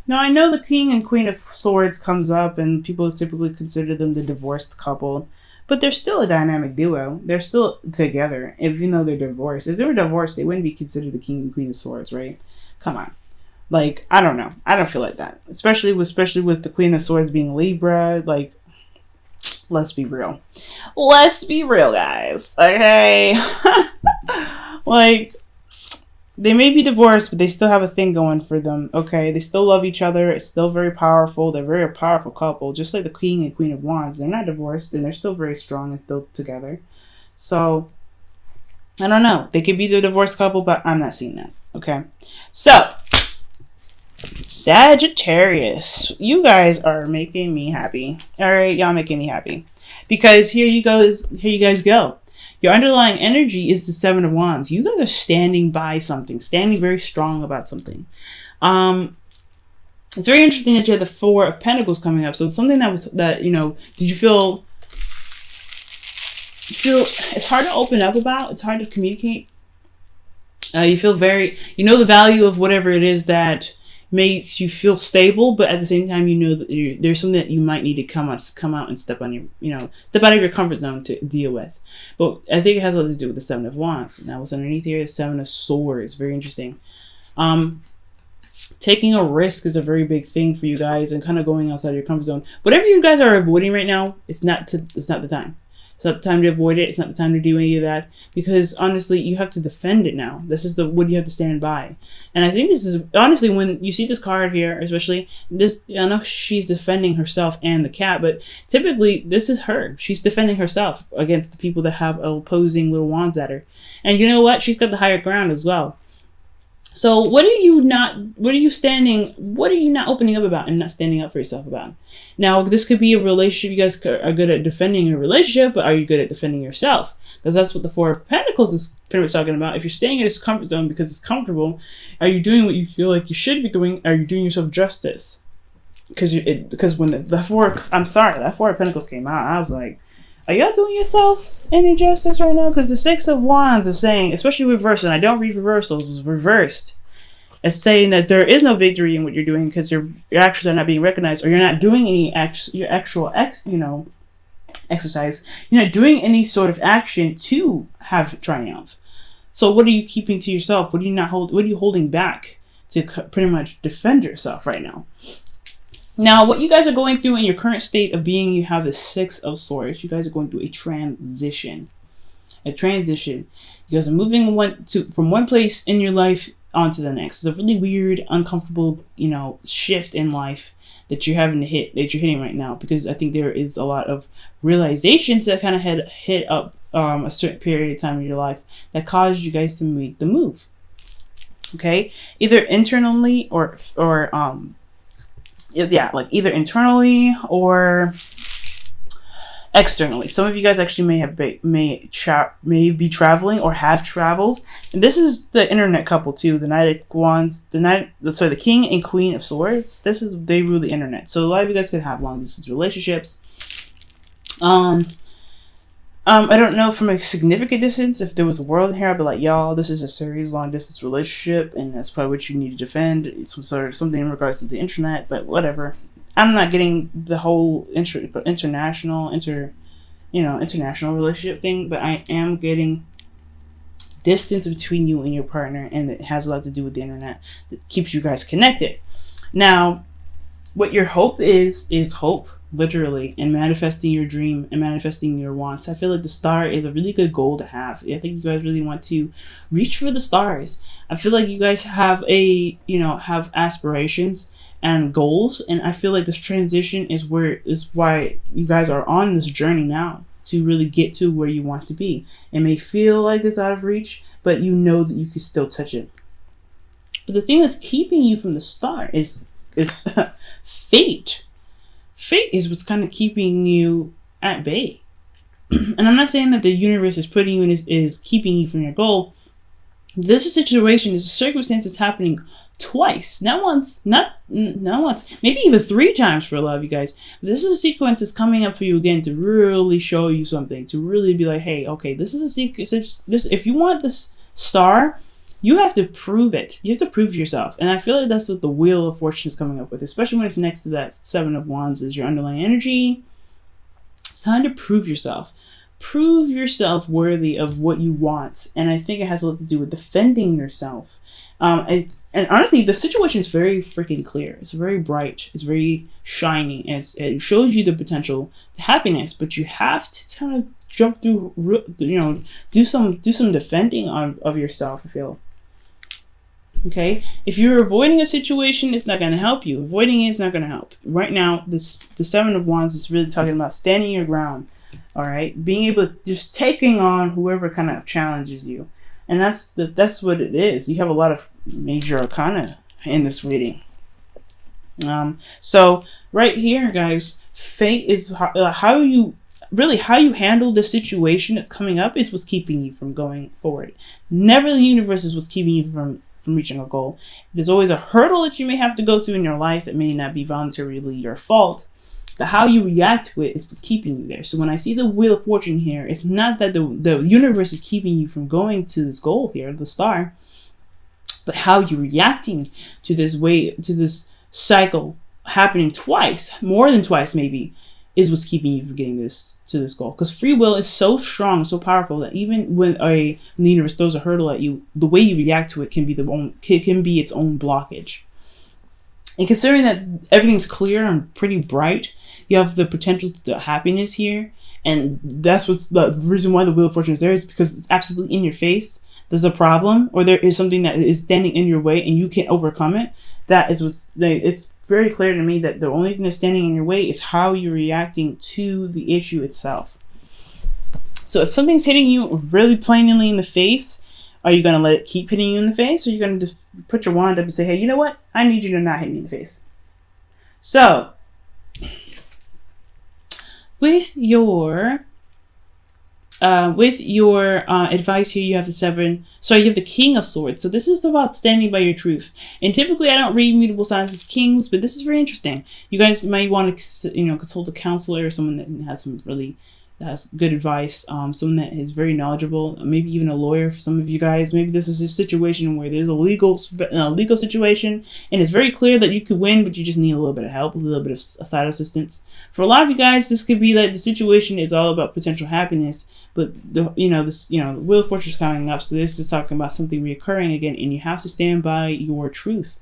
Now, I know the King and Queen of Swords comes up, and people typically consider them the divorced couple, but they're still a dynamic duo. They're still together, even though they're divorced. If they were divorced, they wouldn't be considered the King and Queen of Swords, right? Come on. Like, I don't know. I don't feel like that. Especially with the Queen of Swords being Libra. Like, let's be real. Let's be real, guys. Okay? Like, they may be divorced, but they still have a thing going for them, okay? They still love each other. It's still very powerful. They're a very powerful couple. Just like the King and Queen of Wands. They're not divorced, and they're still very strong and still together. So, I don't know. They could be the divorced couple, but I'm not seeing that, okay? So, Sagittarius. You guys are making me happy. All right? Y'all making me happy. Because here you guys go. Your underlying energy is the Seven of Wands. You guys are standing by something, standing very strong about something. It's very interesting that you had the Four of Pentacles coming up. So it's something did you feel it's hard to open up about, it's hard to communicate. You feel the value of whatever it is that makes you feel stable, but at the same time, you know that there's something that you might need to come out and step out of your comfort zone to deal with. But I think it has a lot to do with the Seven of Wands. Now, what's underneath here is Seven of Swords. Very interesting. Taking a risk is a very big thing for you guys, and kind of going outside your comfort zone. Whatever you guys are avoiding right now, it's not the time. It's not the time to avoid it. It's not the time to do any of that, because honestly, you have to defend it now. This is what you have to stand by. And I think this is, honestly, when you see this card here, especially this, I know she's defending herself and the cat, but typically this is her. She's defending herself against the people that have opposing little wands at her. And you know what? She's got the higher ground as well. So what are you not opening up about and not standing up for yourself about? Now, this could be a relationship. You guys are good at defending a relationship, but are you good at defending yourself? Because that's what the Four of Pentacles is pretty much talking about. If you're staying in this comfort zone because it's comfortable, are you doing what you feel like you should be doing? Are you doing yourself justice? Because when that Four of Pentacles came out, I was like, are y'all doing yourself any justice right now? Because the Six of Wands is saying, especially reversed, and I don't read reversals, it was reversed. It's saying that there is no victory in what you're doing because your actions are not being recognized, or you're not doing any exercise. You're not doing any sort of action to have triumph. So what are you keeping to yourself? What are you holding back to pretty much defend yourself right now? Now, what you guys are going through in your current state of being, you have the Six of Swords. You guys are going through a transition. You guys are moving from one place in your life onto the next. It's a really weird, uncomfortable, shift in life that you're hitting right now, because I think there is a lot of realizations that kind of hit up a certain period of time in your life that caused you guys to make the move. Okay, either internally or either internally or externally. Some of you guys actually may be traveling or have traveled. And this is the internet couple too. The Knight of Wands, the King and Queen of Swords. They rule the internet. So a lot of you guys could have long distance relationships. I don't know from a significant distance. If there was a world here, I'd be like, y'all, this is a serious long distance relationship, and that's probably what you need to defend. It's something in regards to the internet, but whatever. I'm not getting the whole international relationship thing, but I am getting distance between you and your partner, and it has a lot to do with the internet that keeps you guys connected. Now, what your hope is hope, literally, and manifesting your dream and manifesting your wants. I feel like the star is a really good goal to have. I think you guys really want to reach for the stars. I feel like you guys have have aspirations and goals, and I feel like this transition is why you guys are on this journey now to really get to where you want to be. It may feel like it's out of reach, but you know that you can still touch it. But the thing that's keeping you from the star is fate. Fate is what's kind of keeping you at bay. And I'm not saying that the universe is putting you in is keeping you from your goal. This is a situation, this circumstance that's happening twice, not once, maybe even 3 times for a lot of you guys. This is a sequence that's coming up for you again to really show you something, to really be like, hey, okay, this is a sequence. If you want this star, you have to prove it. You have to prove yourself. And I feel like that's what the Wheel of Fortune is coming up with, especially when it's next to that Seven of Wands is your underlying energy. It's time to prove yourself. Prove yourself worthy of what you want. And I think it has a lot to do with defending yourself. And honestly, the situation is very freaking clear. It's very bright. It's very shiny. And it shows you the potential to happiness. But you have to kind of jump through, do some defending of yourself, I feel. Okay? If you're avoiding a situation, it's not going to help you. Avoiding it is not going to help. Right now, the Seven of Wands is really talking about standing your ground. All right? Being able to just taking on whoever kind of challenges you. And that's what it is. You have a lot of major arcana in this reading. So right here, guys, fate is how you handle the situation that's coming up is what's keeping you from going forward. Never the universe is what's keeping you from reaching a goal. There's always a hurdle that you may have to go through in your life that may not be voluntarily your fault. But how you react to it is what's keeping you there. So when I see the Wheel of Fortune here, it's not that the universe is keeping you from going to this goal here, the star, but how you're reacting to this cycle happening twice, more than twice maybe, is what's keeping you from getting to this goal. Because free will is so strong, so powerful that even when the universe throws a hurdle at you, the way you react to it can be its own blockage. And considering that everything's clear and pretty bright, you have the potential to happiness here. And that's what's the reason why the Wheel of Fortune is there, is because it's absolutely in your face. There's a problem, or there is something that is standing in your way and you can't overcome it. That is it's very clear to me that the only thing that's standing in your way is how you're reacting to the issue itself. So if something's hitting you really plainly in the face, are you going to let it keep hitting you in the face? Or are you going to just put your wand up and say, hey, you know what? I need you to not hit me in the face. So, with your advice here, you have you have the King of Swords. So this is about standing by your truth. And typically I don't read mutable signs as kings, but this is very interesting. You guys might want to, consult a counselor or someone that has good advice, someone that is very knowledgeable, maybe even a lawyer for some of you guys. Maybe this is a situation where there's a legal situation and it's very clear that you could win, but you just need a little bit of help, a little bit of side assistance. For a lot of you guys, this could be like the situation is all about potential happiness, but the Wheel of Fortune is coming up, so this is talking about something reoccurring again, and you have to stand by your truth.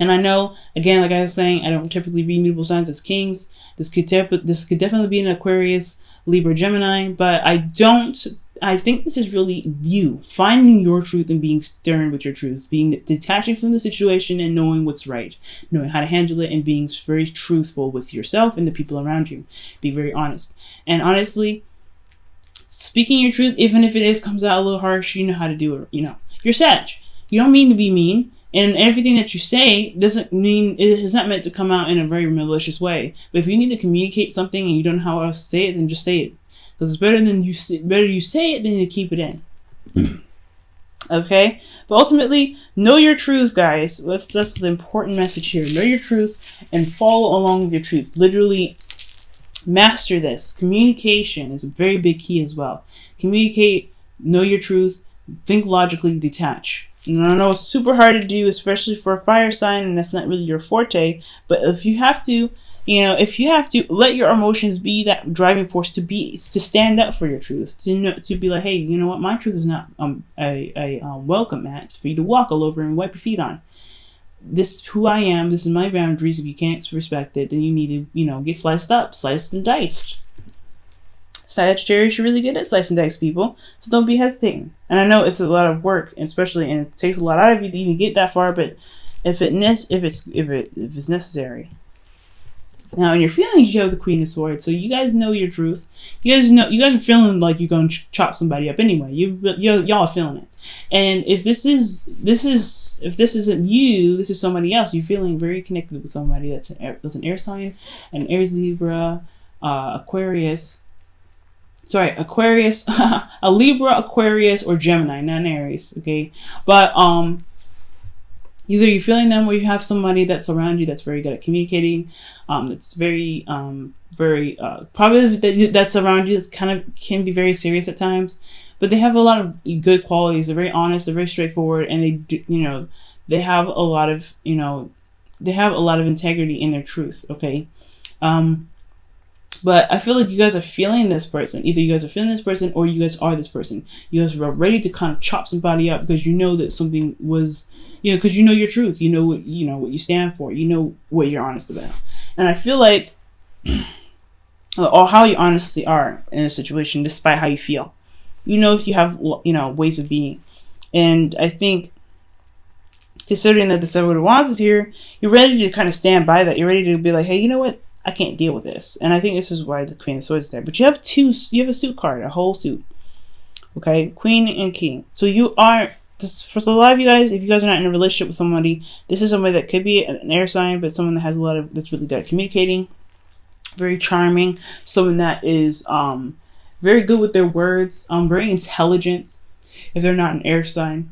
And I know, again, like I was saying, I don't typically read mutable signs as kings. This could definitely be an Aquarius, Libra, Gemini, but I think this is really you finding your truth and being stern with your truth, being detaching from the situation and knowing what's right, knowing how to handle it, and being very truthful with yourself and the people around you. Be very honest. And honestly, speaking your truth, even if it comes out a little harsh, you know how to do it. You're Sag. You don't mean to be mean. And everything that you say doesn't mean it is not meant to come out in a very malicious way. But if you need to communicate something and you don't know how else to say it, then just say it, because it's better you say it than you keep it in. Okay, but ultimately, know your truth, guys. That's the important message here. Know your truth and follow along with your truth. Literally, master this. Communication is a very big key as well. Communicate. Know your truth. Think logically. Detach. And I know it's super hard to do, especially for a fire sign, and that's not really your forte. But if you have to, let your emotions be that driving force to stand up for your truth, to be like, hey, you know what, my truth is not a welcome mat. It's for you to walk all over and wipe your feet on. This is who I am. This is my boundaries. If you can't respect it, then you need to, get sliced and diced. Sagittarius, you're really good at slicing dice, people. So don't be hesitating. And I know it's a lot of work, and it takes a lot out of you to even get that far. But if it's necessary. Now, in your feelings, you have the Queen of Swords. So you guys know your truth. You guys are feeling like you're going to chop somebody up anyway. Y'all are feeling it. And if this isn't you, this is somebody else. You're feeling very connected with somebody that's an air sign, an Aries, Libra, Aquarius. Sorry, Aquarius, a Libra, Aquarius, or Gemini, not an Aries, okay? But either you're feeling them or you have somebody that's around you that's very good at communicating, that's very probably that's around you, that's kind of can be very serious at times. but they have a lot of good qualities. They're very honest, they're very straightforward, and they do, they have a lot of, they have a lot of integrity in their truth, okay? But I feel like you guys are feeling this person. Either you guys are feeling this person or you guys are this person. You guys are ready to kind of chop somebody up because you know that something was, because you know your truth. You know what you stand for. You know what you're honest about. And I feel like, or how you honestly are in a situation, despite how you feel. You have, ways of being. And I think, considering that the Seven of Wands is here, you're ready to kind of stand by that. You're ready to be like, hey, you know what? I can't deal with this. And I think this is why the Queen of Swords is there. But you have a suit card, a whole suit. Okay? Queen and King. So you are, for a lot of you guys, if you guys are not in a relationship with somebody, this is somebody that could be an air sign, but someone that has that's really good at communicating. Very charming. Someone that is very good with their words. Very intelligent. If they're not an air sign.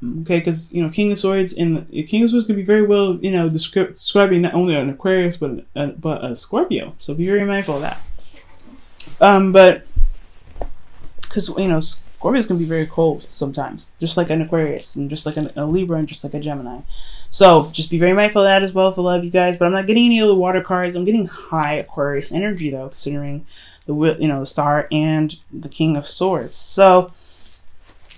Okay, because King of Swords King of Swords could be very well describing not only an Aquarius but a Scorpio. So be very mindful of that. But because Scorpios can be very cold sometimes, just like an Aquarius and just like a Libra and just like a Gemini. So just be very mindful of that as well for a lot of you guys. But I'm not getting any of the water cards. I'm getting high Aquarius energy though, considering the Star and the King of Swords. So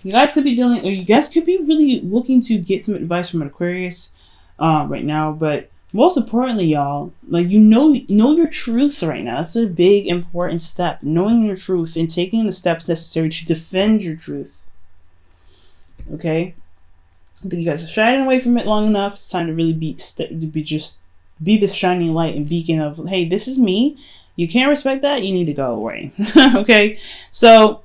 you guys could be really looking to get some advice from an Aquarius right now. But most importantly, y'all, like know your truth right now. That's a big important step. Knowing your truth and taking the steps necessary to defend your truth. Okay? I think you guys are shining away from it long enough. It's time to really be this shining light and beacon of, hey, this is me. You can't respect that, you need to go away. Okay? So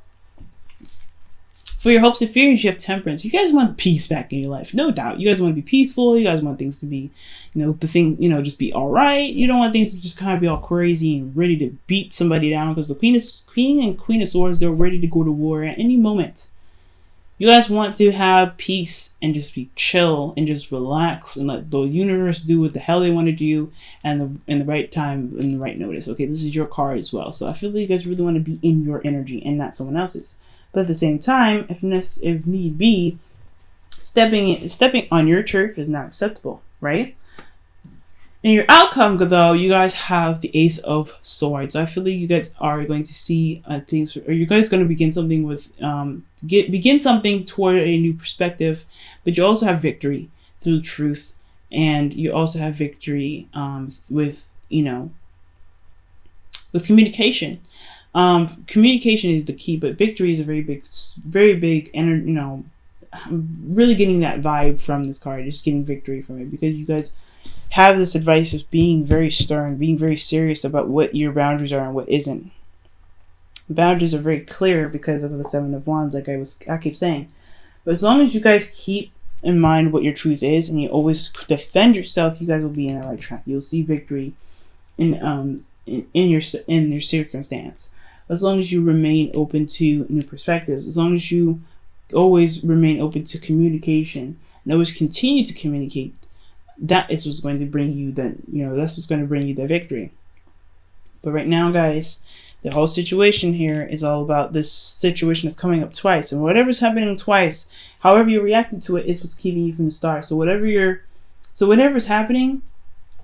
for your hopes and fears, you have Temperance. You guys want peace back in your life, no doubt. You guys want to be peaceful. You guys want things to be, just be all right. You don't want things to just kind of be all crazy and ready to beat somebody down, because the Queen and Queen of Swords, they're ready to go to war at any moment. You guys want to have peace and just be chill and just relax and let the universe do what the hell they want to do and in the right time and the right notice. Okay, this is your card as well. So I feel like you guys really want to be in your energy and not someone else's. But at the same time, if need be, stepping on your turf is not acceptable, right? In your outcome, though, you guys have the Ace of Swords. So I feel like you guys are going to see things, or you guys going to begin something with, begin something toward a new perspective. But you also have victory through truth, and you also have victory with communication. Communication is the key, but victory is a very big, and really getting that vibe from this card, just getting victory from it, because you guys have this advice of being very stern, being very serious about what your boundaries are and what isn't. The boundaries are very clear because of the Seven of Wands, like I keep saying. But as long as you guys keep in mind what your truth is and you always defend yourself, you guys will be in the right track. You'll see victory in your circumstance. As long as you remain open to new perspectives, as long as you always remain open to communication and always continue to communicate, that is what's going to bring you that's what's going to bring you the victory. But right now, guys, the whole situation here is all about this situation that's coming up twice, and whatever's happening twice, however you're reacting to it, is what's keeping you from the start. So whatever's happening,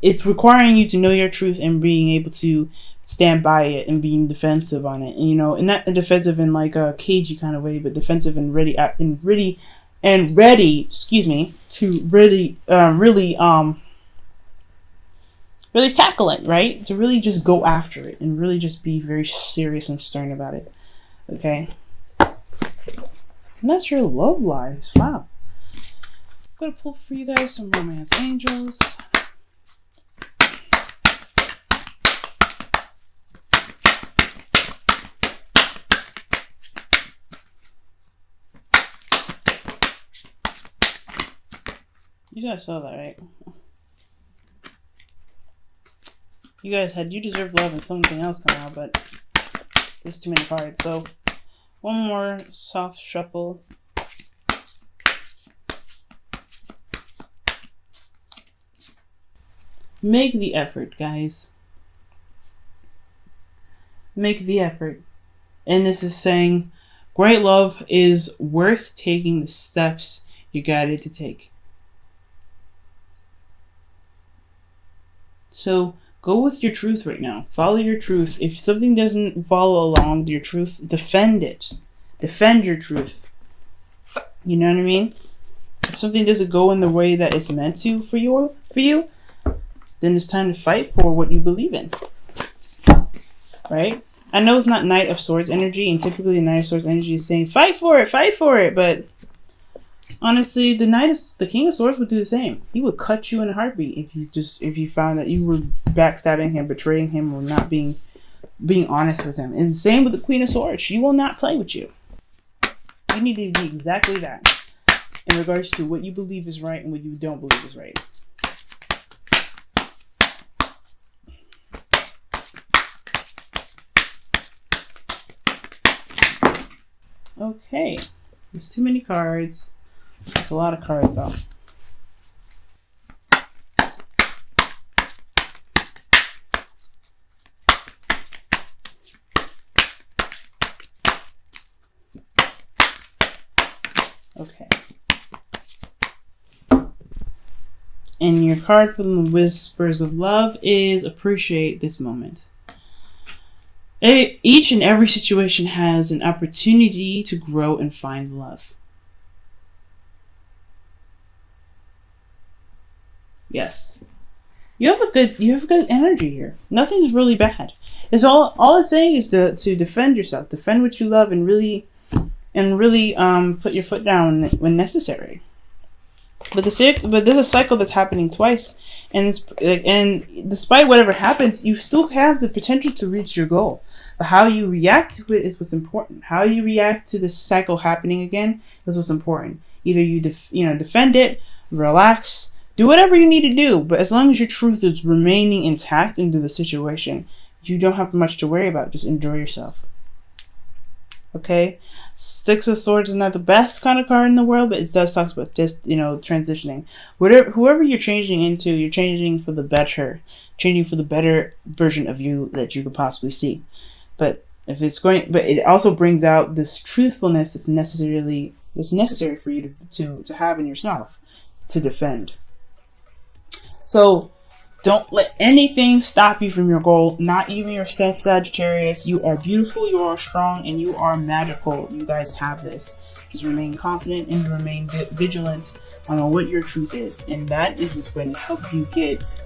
it's requiring you to know your truth and being able to stand by it and being defensive on it. And, and not defensive in like a cagey kind of way, but defensive and ready to really tackle it, right? To really just go after it and really just be very serious and stern about it. Okay? And that's your love lives. Wow. I'm gonna pull for you guys some romance angels. You guys saw that, right? You deserve love and something else come out, but there's too many cards. So one more soft shuffle. Make the effort, guys. Make the effort. And this is saying, Great love is worth taking the steps you're guided to take. So go with your truth right now. Follow your truth. If something doesn't follow along with your truth, defend it. Defend your truth. You know what I mean? If something doesn't go in the way that it's meant to for you, then it's time to fight for what you believe in. Right? I know it's not Knight of Swords energy, and typically the Knight of Swords energy is saying fight for it, but honestly, the King of Swords would do the same. He would cut you in a heartbeat if you found that you were backstabbing him, betraying him, or not being honest with him. And same with the Queen of Swords. She will not play with you. You need to be exactly that in regards to what you believe is right and what you don't believe is right. Okay, there's too many cards. That's a lot of cards though. Okay. And your card from the Whispers of Love is appreciate this moment. Each and every situation has an opportunity to grow and find love. Yes. You have good energy here. Nothing's really bad. It's all it's saying is to defend yourself, defend what you love, and really put your foot down when necessary. But there's a cycle that's happening twice, and despite whatever happens, you still have the potential to reach your goal. But how you react to it is what's important. How you react to this cycle happening again is what's important. Either you defend it, relax, do whatever you need to do. But as long as your truth is remaining intact into the situation, you don't have much to worry about. Just enjoy yourself. Okay, Six of Swords is not the best kind of card in the world, but it does talk about just transitioning. Whoever you're changing into, you're changing for the better, changing for the better version of you that you could possibly see. But it also brings out this truthfulness that's necessary for you to have in yourself to defend. So don't let anything stop you from your goal, not even yourself, Sagittarius. You are beautiful, you are strong, and you are magical. You guys have this. Just remain confident and remain vigilant on what your truth is. And that is what's going to help you get